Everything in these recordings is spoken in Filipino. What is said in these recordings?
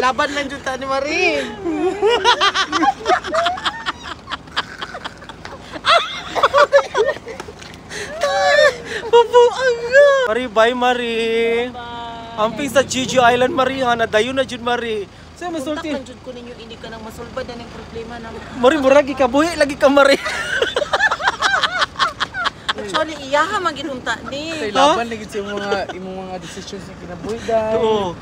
Laban lang juta ni Marie. Pabuang nga. Marie, bye Marie. Amping sa Gigi Island Marie ha, nadayon na jud Marie. Sa masulti. Kontak man jud ko ninyo ini ka nang masulbad na ng problema na. Marie, murag ikabuhi lagi ka Marie. Actually, iyaha man gid unta ni. Tay laban lagi sa imong mga decisions na kinabuhi dai. Oo.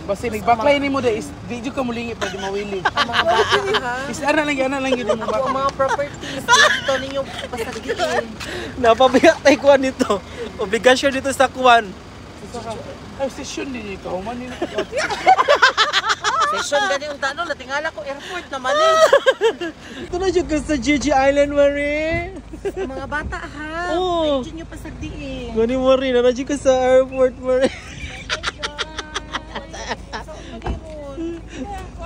Basta nagbaklay nimo dai is di jud ka mulingi pa di mawili. Ang mga bata ha. Is ana lang gid mo Ang mga properties dito ninyo pasagiin. Napabigat tay kuan dito. Obligasyon dito sa kuan. Ay session din ito. Man ni. Session gani unta no, natingala ko airport naman eh. Ito na jud ka sa Gigi Island Marie. Ang mga bata ha. Oo. Medyo nyo pasagdiin. Gani Marie, nanadyo ka sa airport Marie.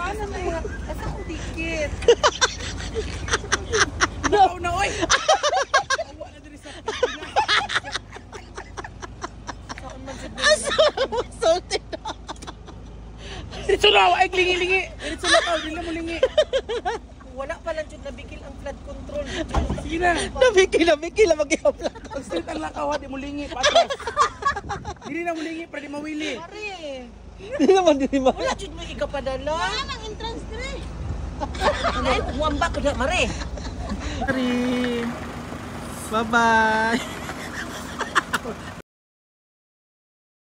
Ano na yun? Asa kong ticket? No, no, oy. Salted. Dito na, ay lingi-lingi. Dito na ka, dili mo lingi. Wala pala dyan nabigil ang flood control. Sige na. Nabikil mag-i-apply. Ang street ang lakaw, di mo lingi patras. Dili na mo lingi para di mawili. Pare, Hindi naman din ma. wala dyan mo ikapadala. Wala nang entrance dire. Ano, umuamba ko na, Mare. Marie. Bye-bye.